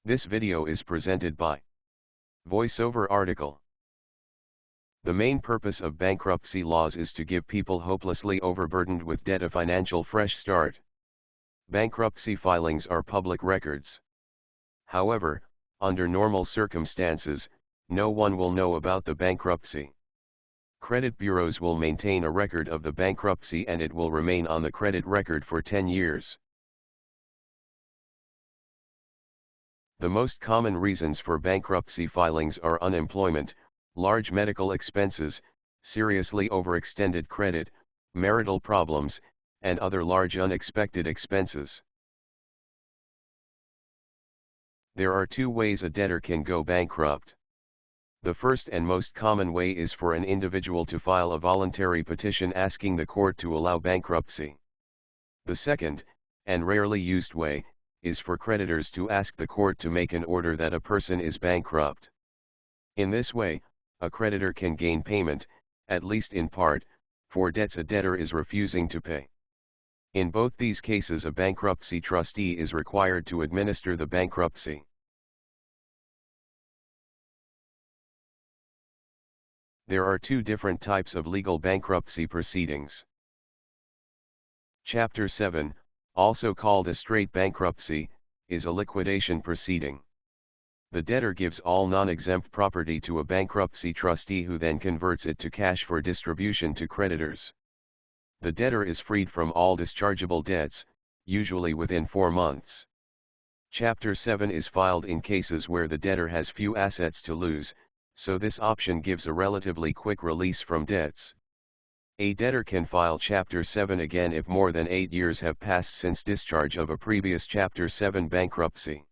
This video is presented by VoiceOver article. The main purpose of bankruptcy laws is to give people hopelessly overburdened with debt a financial fresh start. Bankruptcy filings are public records. However, under normal circumstances, no one will know about the bankruptcy. Credit bureaus will maintain a record of the bankruptcy and it will remain on the credit record for 10 years. The most common reasons for bankruptcy filings are unemployment, large medical expenses, seriously overextended credit, marital problems, and other large unexpected expenses. There are two ways a debtor can go bankrupt. The first and most common way is for an individual to file a voluntary petition asking the court to allow bankruptcy. The second, and rarely used way, is for creditors to ask the court to make an order that a person is bankrupt. In this way, a creditor can gain payment, at least in part, for debts a debtor is refusing to pay. In both these cases, a bankruptcy trustee is required to administer the bankruptcy. There are two different types of legal bankruptcy proceedings. Chapter 7, also called a straight bankruptcy, is a liquidation proceeding. The debtor gives all non-exempt property to a bankruptcy trustee who then converts it to cash for distribution to creditors. The debtor is freed from all dischargeable debts, usually within 4 months. Chapter 7 is filed in cases where the debtor has few assets to lose, so this option gives a relatively quick release from debts. A debtor can file Chapter 7 again if more than 8 years have passed since discharge of a previous Chapter 7 bankruptcy.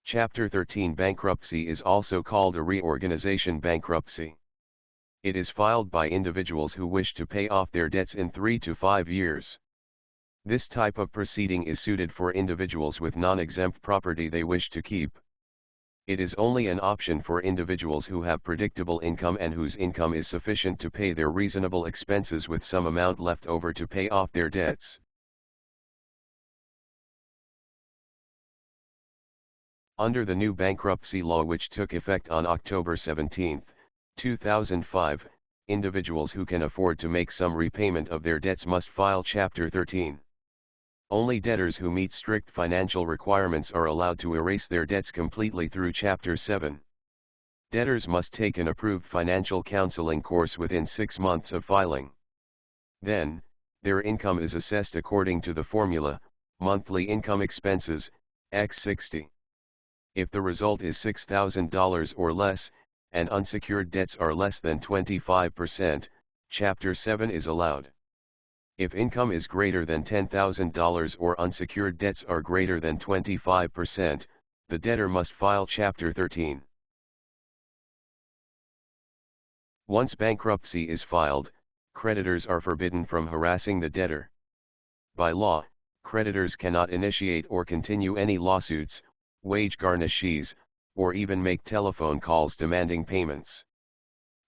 Chapter 13 bankruptcy is also called a reorganization bankruptcy. It is filed by individuals who wish to pay off their debts in 3 to 5 years. This type of proceeding is suited for individuals with non-exempt property they wish to keep. It is only an option for individuals who have predictable income and whose income is sufficient to pay their reasonable expenses with some amount left over to pay off their debts. Under the new bankruptcy law which took effect on October 17, 2005, individuals who can afford to make some repayment of their debts must file Chapter 13. Only debtors who meet strict financial requirements are allowed to erase their debts completely through Chapter 7. Debtors must take an approved financial counseling course within 6 months of filing. Then, their income is assessed according to the formula, monthly income expenses, x 60. If the result is $6,000 or less, and unsecured debts are less than 25%, Chapter 7 is allowed. If income is greater than $10,000 or unsecured debts are greater than 25%, the debtor must file Chapter 13. Once bankruptcy is filed, creditors are forbidden from harassing the debtor. By law, creditors cannot initiate or continue any lawsuits, wage garnishes, or even make telephone calls demanding payments.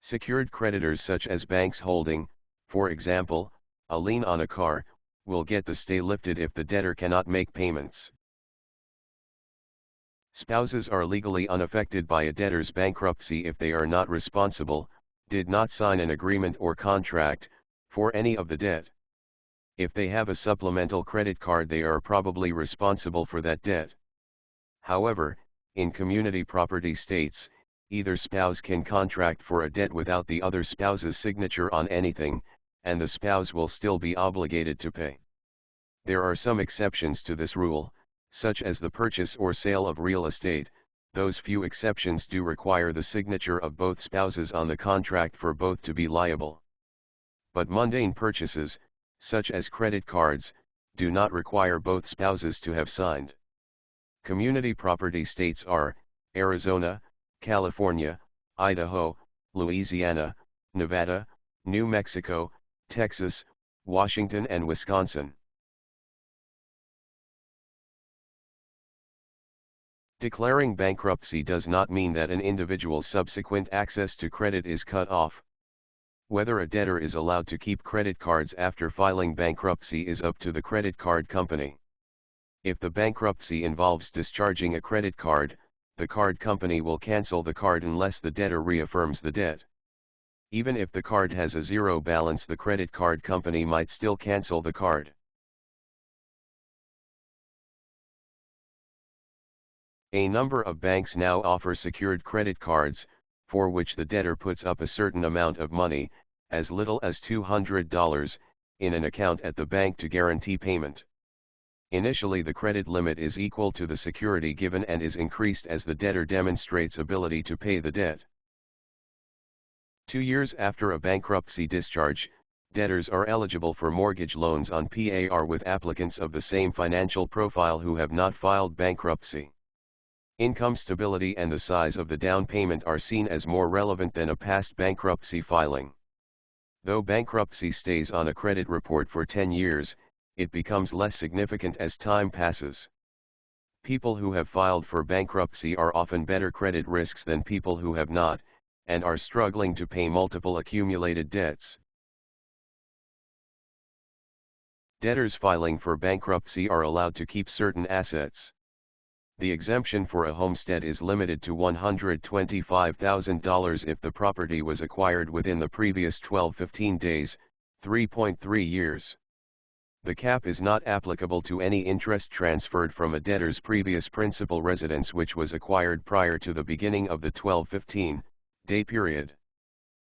Secured creditors such as banks holding, for example, a lien on a car, will get the stay lifted if the debtor cannot make payments. Spouses are legally unaffected by a debtor's bankruptcy if they are not responsible, did not sign an agreement or contract, for any of the debt. If they have a supplemental credit card, they are probably responsible for that debt. However, in community property states, either spouse can contract for a debt without the other spouse's signature on anything, and the spouse will still be obligated to pay. There are some exceptions to this rule, such as the purchase or sale of real estate. Those few exceptions do require the signature of both spouses on the contract for both to be liable. But mundane purchases, such as credit cards, do not require both spouses to have signed. Community property states are Arizona, California, Idaho, Louisiana, Nevada, New Mexico, Texas, Washington and Wisconsin. Declaring bankruptcy does not mean that an individual's subsequent access to credit is cut off. Whether a debtor is allowed to keep credit cards after filing bankruptcy is up to the credit card company. If the bankruptcy involves discharging a credit card, the card company will cancel the card unless the debtor reaffirms the debt. Even if the card has a zero balance, the credit card company might still cancel the card. A number of banks now offer secured credit cards, for which the debtor puts up a certain amount of money, as little as $200, in an account at the bank to guarantee payment. Initially, the credit limit is equal to the security given and is increased as the debtor demonstrates ability to pay the debt. 2 years after a bankruptcy discharge, debtors are eligible for mortgage loans on PAR with applicants of the same financial profile who have not filed bankruptcy. Income stability and the size of the down payment are seen as more relevant than a past bankruptcy filing. Though bankruptcy stays on a credit report for 10 years, it becomes less significant as time passes. People who have filed for bankruptcy are often better credit risks than people who have not, and are struggling to pay multiple accumulated debts. Debtors filing for bankruptcy are allowed to keep certain assets. The exemption for a homestead is limited to $125,000 if the property was acquired within the previous 12-15 days, 3.3 years. The cap is not applicable to any interest transferred from a debtor's previous principal residence which was acquired prior to the beginning of the 12-15 day period.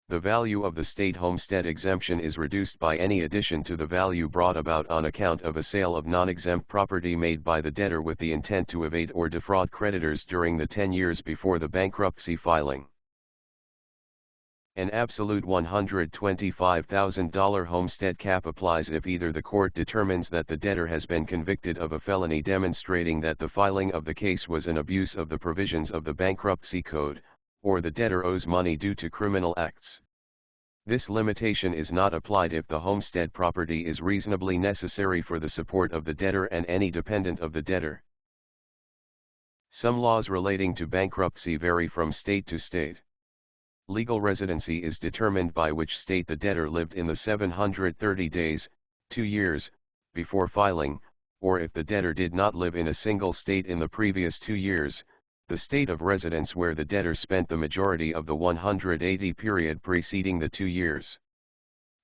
The value of the state homestead exemption is reduced by any addition to the value brought about on account of a sale of non-exempt property made by the debtor with the intent to evade or defraud creditors during the 10 years before the bankruptcy filing. An absolute $125,000 homestead cap applies if either the court determines that the debtor has been convicted of a felony demonstrating that the filing of the case was an abuse of the provisions of the Bankruptcy Code, or the debtor owes money due to criminal acts. This limitation is not applied if the homestead property is reasonably necessary for the support of the debtor and any dependent of the debtor. Some laws relating to bankruptcy vary from state to state. Legal residency is determined by which state the debtor lived in the 730 days, 2 years, before filing, or if the debtor did not live in a single state in the previous 2 years, the state of residence where the debtor spent the majority of the 180 period preceding the 2 years.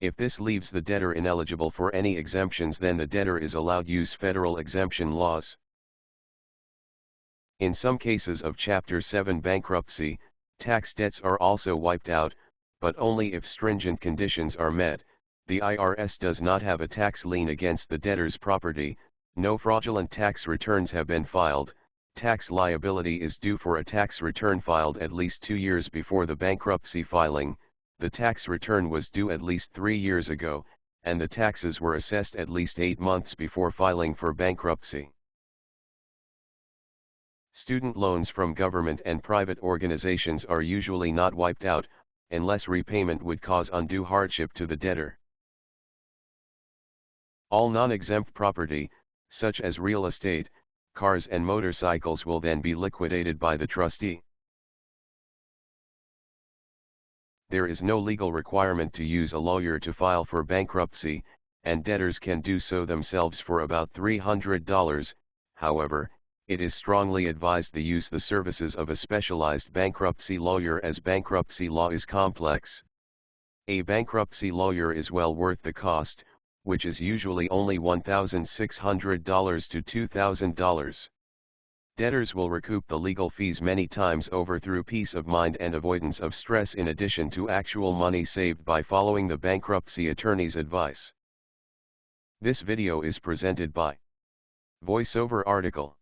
If this leaves the debtor ineligible for any exemptions, then the debtor is allowed use federal exemption laws. In some cases of Chapter 7 bankruptcy, tax debts are also wiped out, but only if stringent conditions are met. The IRS does not have a tax lien against the debtor's property, no fraudulent tax returns have been filed, tax liability is due for a tax return filed at least 2 years before the bankruptcy filing, the tax return was due at least 3 years ago, and the taxes were assessed at least 8 months before filing for bankruptcy. Student loans from government and private organizations are usually not wiped out, unless repayment would cause undue hardship to the debtor. All non-exempt property, such as real estate, cars and motorcycles, will then be liquidated by the trustee. There is no legal requirement to use a lawyer to file for bankruptcy, and debtors can do so themselves for about $300, however, it is strongly advised to use the services of a specialized bankruptcy lawyer as bankruptcy law is complex. A bankruptcy lawyer is well worth the cost, which is usually only $1,600 to $2,000. Debtors will recoup the legal fees many times over through peace of mind and avoidance of stress, in addition to actual money saved by following the bankruptcy attorney's advice. This video is presented by VoiceOver article.